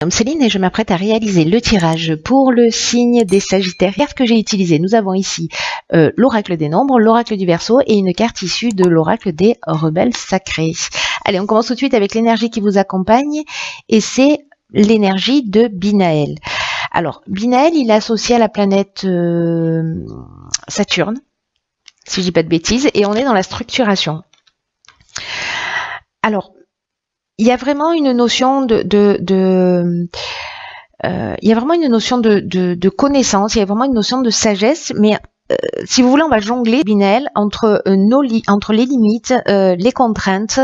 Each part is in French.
Céline et je m'apprête à réaliser le tirage pour le signe des Sagittaires. Carte que j'ai utilisée, nous avons ici l'oracle des nombres, l'oracle du Verseau et une carte issue de l'oracle des rebelles sacrés. Allez, on commence tout de suite avec l'énergie qui vous accompagne et c'est l'énergie de Binaël. Alors, Binaël, il est associé à la planète Saturne, si je dis pas de bêtises, et on est dans la structuration. Alors, il y a vraiment une notion il y a vraiment une notion de connaissance, il y a vraiment une notion de sagesse, mais si vous voulez, on va jongler, Binaël, entre les limites, les contraintes,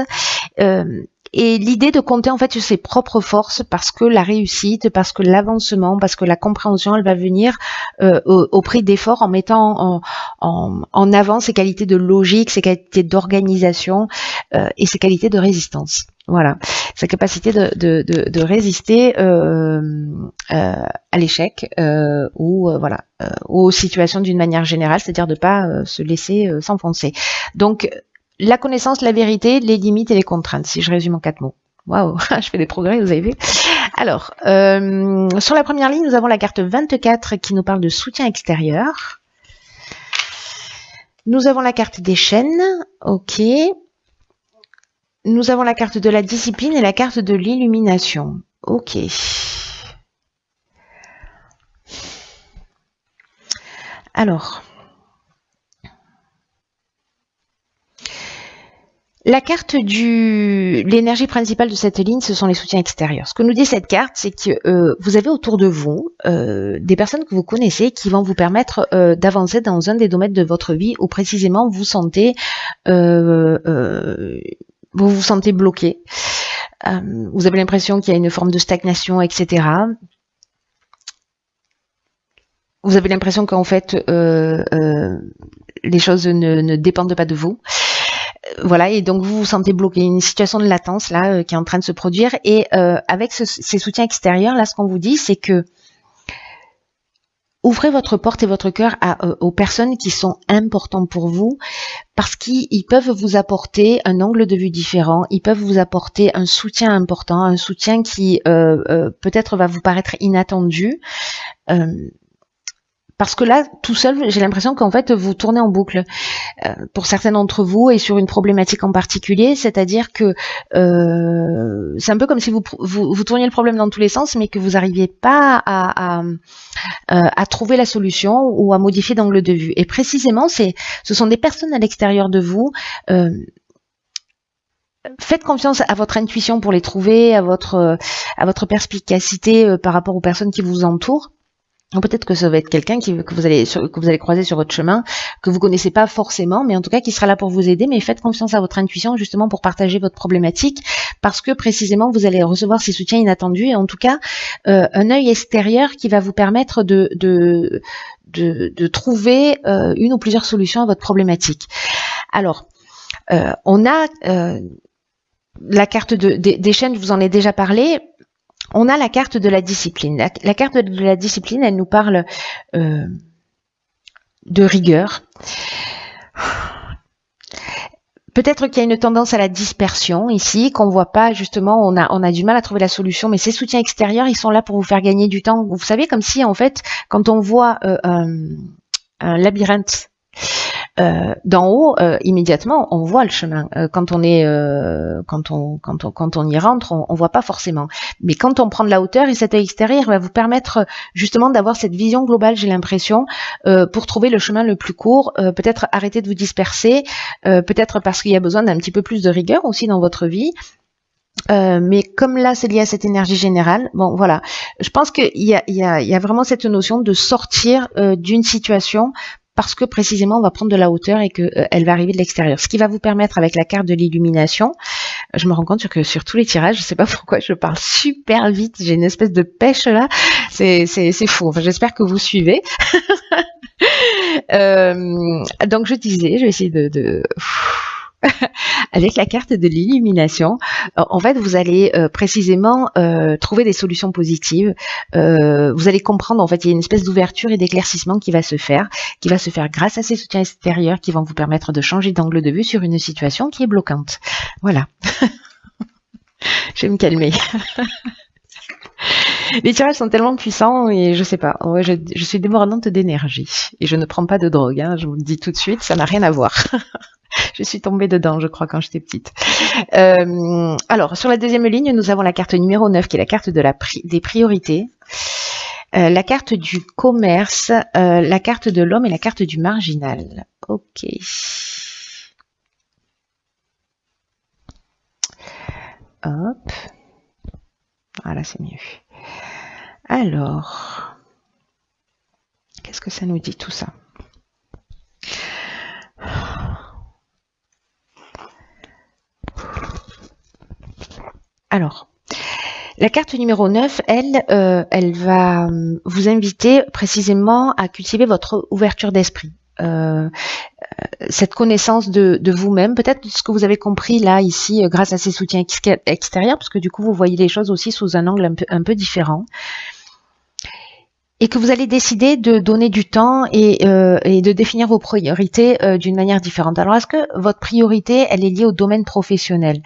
et l'idée de compter en fait sur ses propres forces, parce que la réussite, parce que l'avancement, parce que la compréhension, elle va venir au prix d'efforts, en mettant en avant ses qualités de logique, ses qualités d'organisation et ses qualités de résistance. Voilà, sa capacité de résister à l'échec ou voilà, aux situations d'une manière générale, c'est-à-dire de pas se laisser s'enfoncer. Donc la connaissance, la vérité, les limites et les contraintes, si je résume en 4 mots. Waouh, je fais des progrès, vous avez vu. Alors, sur la première ligne, nous avons la carte 24 qui nous parle de soutien extérieur. Nous avons la carte des chaînes, ok. Nous avons la carte de la discipline et la carte de l'illumination, ok. Alors, la carte l'énergie principale de cette ligne, ce sont les soutiens extérieurs. Ce que nous dit cette carte, c'est que vous avez autour de vous des personnes que vous connaissez qui vont vous permettre d'avancer dans un des domaines de votre vie où précisément vous vous sentez bloqué. Vous avez l'impression qu'il y a une forme de stagnation, etc. Vous avez l'impression qu'en fait, les choses ne dépendent pas de vous. Voilà, et donc vous vous sentez bloqué, une situation de latence là qui est en train de se produire, et avec ces soutiens extérieurs là, ce qu'on vous dit, c'est que ouvrez votre porte et votre cœur aux personnes qui sont importantes pour vous, parce qu'ils peuvent vous apporter un angle de vue différent, ils peuvent vous apporter un soutien important, un soutien qui peut-être va vous paraître inattendu. Parce que là, tout seul, j'ai l'impression qu'en fait, vous tournez en boucle. Pour certains d'entre vous, et sur une problématique en particulier, c'est-à-dire que c'est un peu comme si vous tourniez le problème dans tous les sens, mais que vous n'arriviez pas à trouver la solution ou à modifier d'angle de vue. Et précisément, ce sont des personnes à l'extérieur de vous. Faites confiance à votre intuition pour les trouver, à votre perspicacité par rapport aux personnes qui vous entourent. Peut-être que ça va être quelqu'un que vous allez croiser sur votre chemin, que vous connaissez pas forcément, mais en tout cas qui sera là pour vous aider. Mais faites confiance à votre intuition justement pour partager votre problématique, parce que précisément vous allez recevoir ces soutiens inattendus, et en tout cas un œil extérieur qui va vous permettre de trouver une ou plusieurs solutions à votre problématique. Alors, on a la carte des chaînes, je vous en ai déjà parlé. On a la carte de la discipline. La carte de la discipline, elle nous parle de rigueur. Peut-être qu'il y a une tendance à la dispersion ici, qu'on voit pas justement, on a du mal à trouver la solution, mais ces soutiens extérieurs, ils sont là pour vous faire gagner du temps. Vous savez, comme si en fait, quand on voit un labyrinthe d'en haut, immédiatement on voit le chemin. Quand on y rentre, on voit pas forcément. Mais quand on prend de la hauteur, et cet œil extérieur va vous permettre justement d'avoir cette vision globale, j'ai l'impression, pour trouver le chemin le plus court, peut-être arrêter de vous disperser, peut-être parce qu'il y a besoin d'un petit peu plus de rigueur aussi dans votre vie. Mais comme là c'est lié à cette énergie générale, bon voilà, je pense qu'il y a vraiment cette notion de sortir d'une situation, parce que précisément on va prendre de la hauteur et qu'elle va arriver de l'extérieur. Ce qui va vous permettre, avec la carte de l'illumination, je me rends compte que sur tous les tirages, je sais pas pourquoi je parle super vite, j'ai une espèce de pêche là, c'est fou. Enfin, j'espère que vous suivez. Donc je disais, je vais essayer de avec la carte de l'illumination, en fait, vous allez précisément trouver des solutions positives. Vous allez comprendre, en fait, il y a une espèce d'ouverture et d'éclaircissement qui va se faire grâce à ces soutiens extérieurs qui vont vous permettre de changer d'angle de vue sur une situation qui est bloquante. Voilà. Je vais me calmer. Les tirages sont tellement puissants et je sais pas. Ouais, je suis débordante d'énergie et je ne prends pas de drogue. Hein, je vous le dis tout de suite, ça n'a rien à voir. Je suis tombée dedans, je crois, quand j'étais petite. Alors, sur la deuxième ligne, nous avons la carte numéro 9, qui est la carte de des priorités, la carte du commerce, la carte de l'homme et la carte du marginal. Ok. Hop. Voilà, c'est mieux. Alors, qu'est-ce que ça nous dit tout ça? Alors, la carte numéro 9, elle va vous inviter précisément à cultiver votre ouverture d'esprit. Cette connaissance de vous-même, peut-être ce que vous avez compris là, ici, grâce à ces soutiens extérieurs, parce que du coup, vous voyez les choses aussi sous un angle un peu différent. Et que vous allez décider de donner du temps et de définir vos priorités d'une manière différente. Alors, est-ce que votre priorité, elle est liée au domaine professionnel,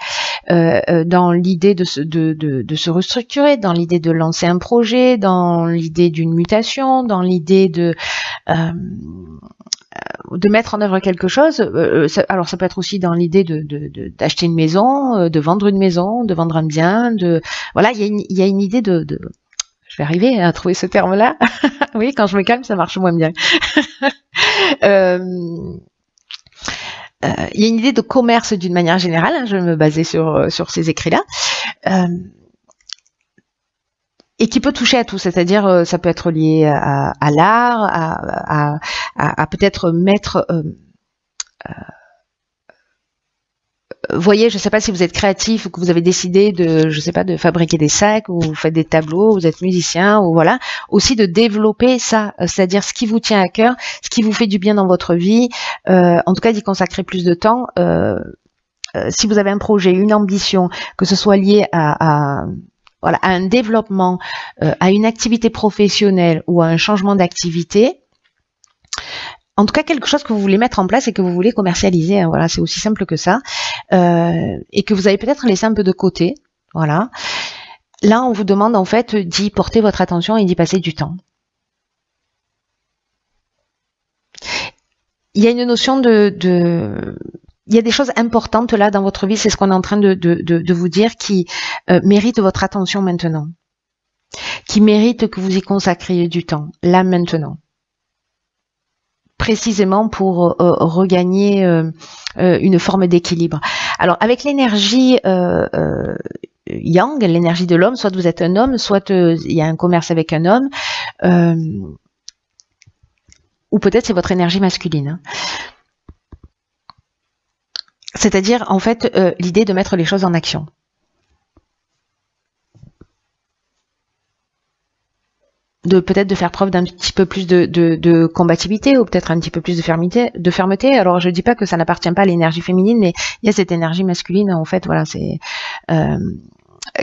dans l'idée de se restructurer, dans l'idée de lancer un projet, dans l'idée d'une mutation, dans l'idée de mettre en œuvre quelque chose? Alors, ça peut être aussi dans l'idée d'acheter une maison, de vendre une maison, de vendre un bien, voilà, il y a une idée je vais arriver à trouver ce terme-là. Oui, quand je me calme, ça marche moins bien. Il y a une idée de commerce d'une manière générale. Hein, je vais me baser sur ces écrits-là. Et qui peut toucher à tout, c'est-à-dire ça peut être lié à l'art, à peut-être mettre... voyez, je ne sais pas si vous êtes créatif ou que vous avez décidé je sais pas, de fabriquer des sacs ou vous faites des tableaux, vous êtes musicien ou voilà, aussi de développer ça, c'est-à-dire ce qui vous tient à cœur, ce qui vous fait du bien dans votre vie, en tout cas d'y consacrer plus de temps. Si vous avez un projet, une ambition, que ce soit lié à un développement, à une activité professionnelle ou à un changement d'activité, en tout cas quelque chose que vous voulez mettre en place et que vous voulez commercialiser, hein, voilà, c'est aussi simple que ça, et que vous avez peut-être laissé un peu de côté, voilà. Là, on vous demande en fait d'y porter votre attention et d'y passer du temps. Il y a une notion il y a des choses importantes là dans votre vie, c'est ce qu'on est en train de vous dire, qui méritent votre attention maintenant, qui méritent que vous y consacriez du temps, là maintenant. Précisément pour regagner une forme d'équilibre. Alors avec l'énergie yang, l'énergie de l'homme, soit vous êtes un homme, soit il y a un commerce avec un homme, ou peut-être c'est votre énergie masculine. C'est-à-dire en fait l'idée de mettre les choses en action. Peut-être de faire preuve d'un petit peu plus de combativité ou peut-être un petit peu plus de fermeté. Alors je dis pas que ça n'appartient pas à l'énergie féminine, mais il y a cette énergie masculine en fait, voilà, c'est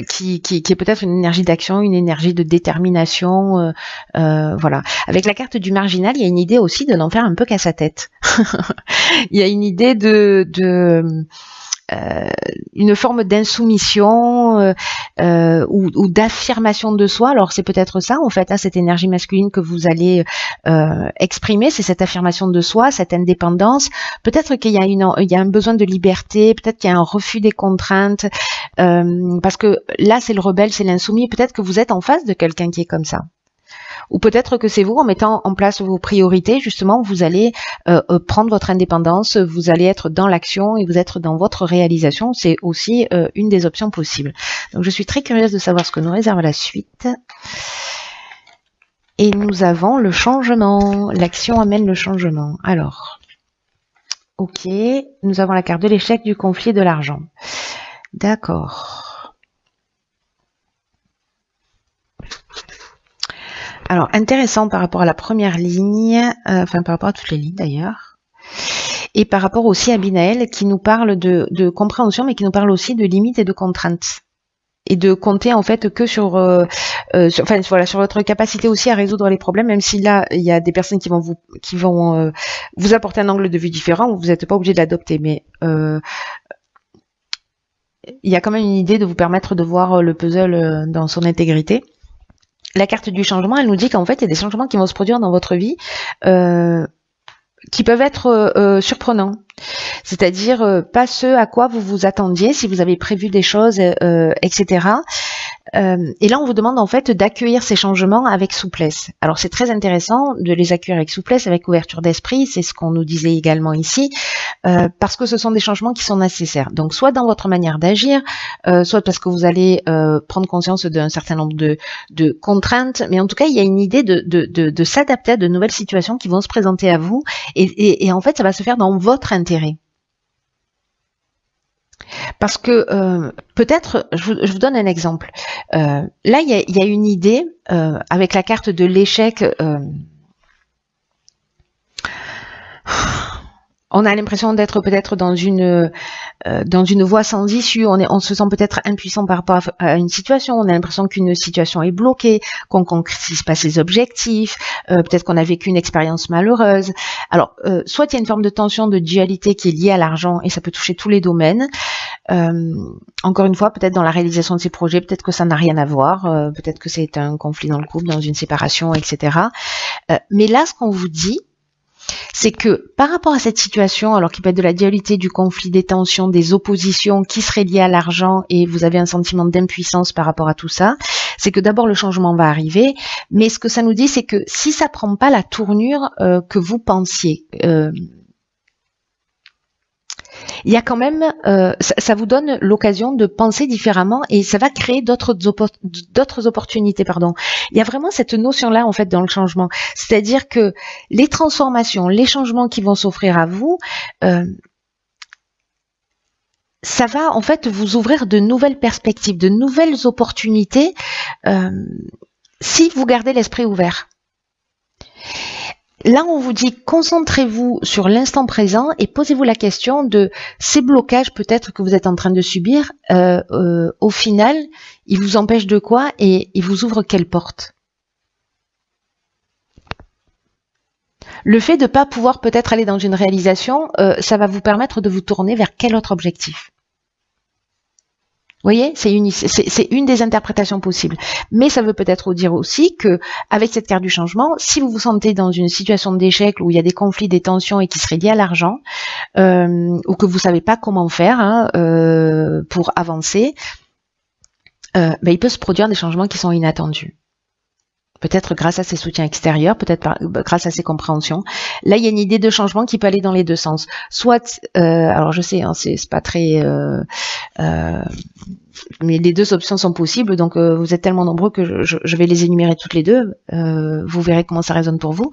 qui est peut-être une énergie d'action, une énergie de détermination, voilà. Avec la carte du marginal, il y a une idée aussi de n'en faire un peu qu'à sa tête. Il y a une idée une forme d'insoumission ou d'affirmation de soi. Alors c'est peut-être ça en fait, hein, cette énergie masculine que vous allez exprimer, c'est cette affirmation de soi, cette indépendance. Peut-être qu'il y a un besoin de liberté, peut-être qu'il y a un refus des contraintes, parce que là c'est le rebelle, c'est l'insoumis. Peut-être que vous êtes en face de quelqu'un qui est comme ça. Ou peut-être que c'est vous, en mettant en place vos priorités, justement, vous allez prendre votre indépendance, vous allez être dans l'action et vous être dans votre réalisation. C'est aussi une des options possibles. Donc je suis très curieuse de savoir ce que nous réserve la suite. Et nous avons le changement. L'action amène le changement. Alors, ok, nous avons la carte de l'échec, du conflit et de l'argent. D'accord. Alors, intéressant par rapport à la première ligne, enfin par rapport à toutes les lignes d'ailleurs, et par rapport aussi à Binaël qui nous parle de compréhension, mais qui nous parle aussi de limites et de contraintes. Et de compter en fait que sur votre capacité aussi à résoudre les problèmes, même si là il y a des personnes qui vont vous apporter un angle de vue différent, vous n'êtes pas obligé de l'adopter, mais il y a quand même une idée de vous permettre de voir le puzzle dans son intégrité. la carte du changement, elle nous dit qu'en fait, il y a des changements qui vont se produire dans votre vie qui peuvent être surprenants. C'est-à-dire pas ce à quoi vous vous attendiez, si vous avez prévu des choses, etc. Et là, on vous demande en fait d'accueillir ces changements avec souplesse. Alors, c'est très intéressant de les accueillir avec souplesse, avec ouverture d'esprit. C'est ce qu'on nous disait également ici, parce que ce sont des changements qui sont nécessaires. Donc, soit dans votre manière d'agir, soit parce que vous allez prendre conscience d'un certain nombre de contraintes, mais en tout cas, il y a une idée de s'adapter à de nouvelles situations qui vont se présenter à vous, et en fait, ça va se faire dans votre intérêt. Parce que peut-être, je vous donne un exemple. Là, il y a une idée avec la carte de l'échec. On a l'impression d'être peut-être dans une voie sans issue. On se sent peut-être impuissant par rapport à une situation. On a l'impression qu'une situation est bloquée, qu'on ne concrétise pas ses objectifs. Peut-être qu'on a vécu une expérience malheureuse. Alors, soit il y a une forme de tension, de dualité qui est liée à l'argent, et ça peut toucher tous les domaines. Encore une fois, peut-être dans la réalisation de ces projets, peut-être que ça n'a rien à voir. Peut-être que c'est un conflit dans le couple, dans une séparation, etc. Mais là, ce qu'on vous dit, c'est que par rapport à cette situation, alors qu'il peut être de la dualité, du conflit, des tensions, des oppositions qui seraient liées à l'argent, et vous avez un sentiment d'impuissance par rapport à tout ça, c'est que d'abord le changement va arriver, mais ce que ça nous dit, c'est que si ça prend pas la tournure que vous pensiez, il y a quand même, ça vous donne l'occasion de penser différemment, et ça va créer d'autres opportunités, pardon. Il y a vraiment cette notion-là en fait dans le changement, c'est-à-dire que les transformations, les changements qui vont s'offrir à vous, ça va en fait vous ouvrir de nouvelles perspectives, de nouvelles opportunités, si vous gardez l'esprit ouvert. Là, on vous dit, concentrez-vous sur l'instant présent et posez-vous la question de ces blocages peut-être que vous êtes en train de subir, au final, ils vous empêchent de quoi et ils vous ouvrent quelle porte? Le fait de ne pas pouvoir peut-être aller dans une réalisation, ça va vous permettre de vous tourner vers quel autre objectif? Vous voyez, c'est une des interprétations possibles. Mais ça veut peut-être dire aussi que, avec cette carte du changement, si vous vous sentez dans une situation d'échec où il y a des conflits, des tensions et qui seraient liés à l'argent, ou que vous savez pas comment faire pour avancer, il peut se produire des changements qui sont inattendus. Peut-être grâce à ces soutiens extérieurs, peut-être grâce à ces compréhensions. Là, il y a une idée de changement qui peut aller dans les deux sens. Soit, alors je sais, c'est pas très... mais les deux options sont possibles, donc vous êtes tellement nombreux que je vais les énumérer toutes les deux. Vous verrez comment ça résonne pour vous.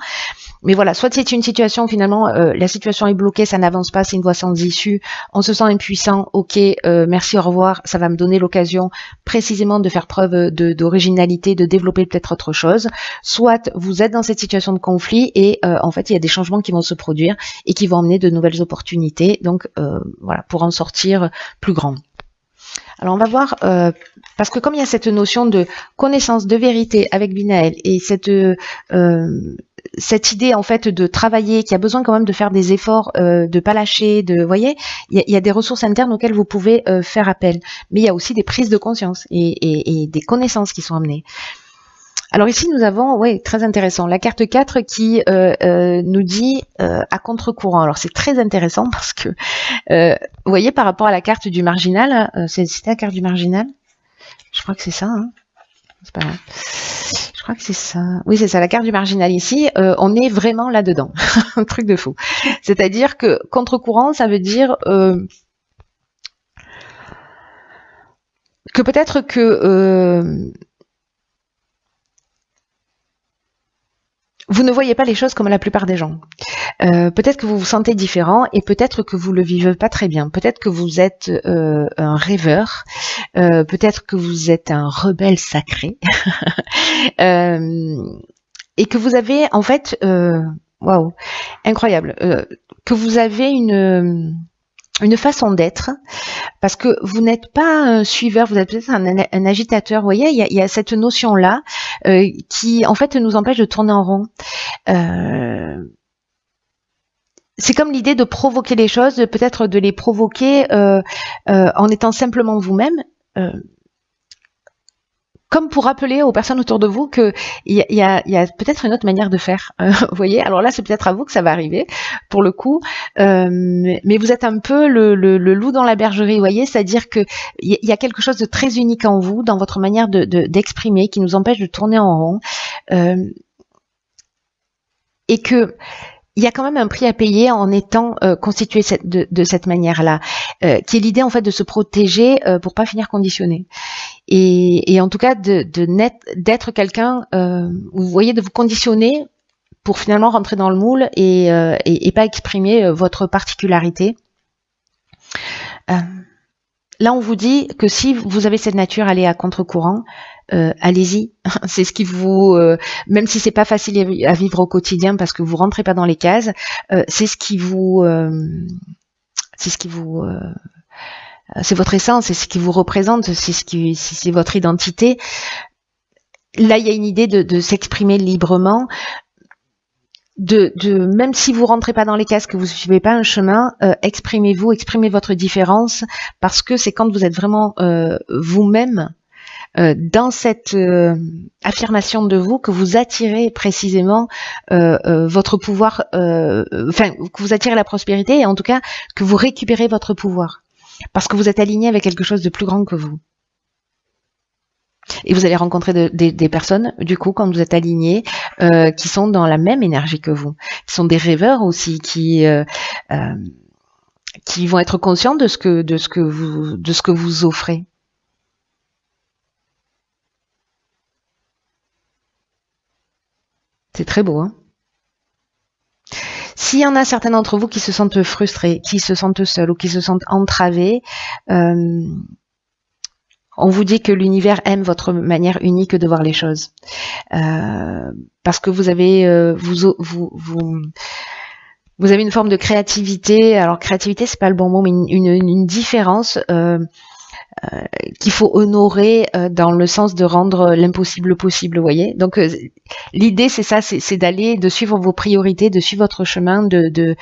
Mais voilà, soit c'est une situation, finalement, la situation est bloquée, ça n'avance pas, c'est une voie sans issue, on se sent impuissant, ok, merci, au revoir, ça va me donner l'occasion précisément de faire preuve d'originalité, de développer peut-être autre chose. Soit vous êtes dans cette situation de conflit et en fait, il y a des changements qui vont se produire et qui vont emmener de nouvelles opportunités, donc voilà, pour en sortir plus grand. Alors on va voir, parce que comme il y a cette notion de connaissance, de vérité avec Binaël, et cette idée en fait de travailler, qui a besoin quand même de faire des efforts, de pas lâcher, vous voyez, il y a des ressources internes auxquelles vous pouvez faire appel, mais il y a aussi des prises de conscience et des connaissances qui sont amenées. Alors ici, nous avons, ouais, très intéressant, la carte 4 qui nous dit à contre-courant. Alors c'est très intéressant parce que, vous voyez, par rapport à la carte du marginal, c'était la carte du marginal? Je crois que c'est ça, hein, c'est pas grave. Je crois que c'est ça. Oui, c'est ça, la carte du marginal ici, on est vraiment là-dedans. Un truc de fou. C'est-à-dire que contre-courant, ça veut dire que peut-être que... vous ne voyez pas les choses comme la plupart des gens. Peut-être que vous vous sentez différent et peut-être que vous le vivez pas très bien. Peut-être que vous êtes un rêveur. Peut-être que vous êtes un rebelle sacré. Et que vous avez en fait, waouh, incroyable, que vous avez une façon d'être, parce que vous n'êtes pas un suiveur, vous êtes peut-être un agitateur, vous voyez, il y a cette notion-là qui, en fait, nous empêche de tourner en rond. C'est comme l'idée de provoquer les choses, peut-être de les provoquer en étant simplement vous-même, comme pour rappeler aux personnes autour de vous que il y a peut-être une autre manière de faire. Vous voyez, alors là, c'est peut-être à vous que ça va arriver, pour le coup. Mais vous êtes un peu le loup dans la bergerie, vous voyez, c'est-à-dire que il y a quelque chose de très unique en vous, dans votre manière d'exprimer, qui nous empêche de tourner en rond, et que il y a quand même un prix à payer en étant constitué de cette manière-là, qui est l'idée en fait de se protéger pour pas finir conditionné. Et en tout cas d'être quelqu'un, vous voyez, de vous conditionner pour finalement rentrer dans le moule et pas exprimer votre particularité. Là, on vous dit que si vous avez cette nature, allez à contre-courant, allez-y. C'est ce qui vous, même si c'est pas facile à vivre au quotidien parce que vous rentrez pas dans les cases, c'est votre essence, c'est ce qui vous représente, c'est votre identité. Là, il y a une idée de s'exprimer librement. Même si vous rentrez pas dans les cases, que vous suivez pas un chemin, exprimez-vous, exprimez votre différence, parce que c'est quand vous êtes vraiment vous-même dans cette affirmation de vous que vous attirez précisément votre pouvoir, que vous attirez la prospérité et en tout cas que vous récupérez votre pouvoir, parce que vous êtes aligné avec quelque chose de plus grand que vous. Et vous allez rencontrer des personnes, du coup, quand vous êtes alignés, qui sont dans la même énergie que vous, qui sont des rêveurs aussi, qui vont être conscients de ce que vous offrez. C'est très beau, hein? S'il y en a certains d'entre vous qui se sentent frustrés, qui se sentent seuls ou qui se sentent entravés, on vous dit que l'univers aime votre manière unique de voir les choses, parce que vous avez vous avez une forme de créativité. Alors créativité, c'est pas le bon mot, mais une différence qu'il faut honorer dans le sens de rendre l'impossible possible, vous voyez. Donc l'idée c'est ça, c'est d'aller, de suivre vos priorités, de suivre votre chemin, de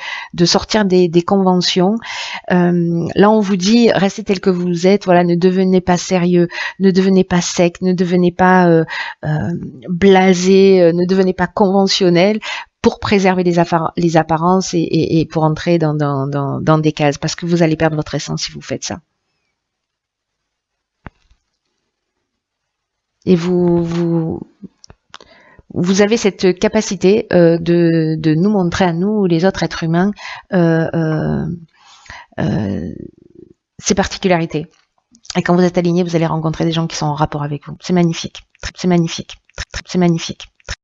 sortir des conventions. Là on vous dit restez tel que vous êtes, voilà, ne devenez pas sérieux, ne devenez pas sec, ne devenez pas blasé, ne devenez pas conventionnel, pour préserver les apparences et pour entrer dans des cases, parce que vous allez perdre votre essence si vous faites ça. Et vous avez cette capacité de nous montrer à nous, les autres êtres humains, ces particularités. Et quand vous êtes aligné, vous allez rencontrer des gens qui sont en rapport avec vous. C'est magnifique. C'est magnifique. C'est magnifique.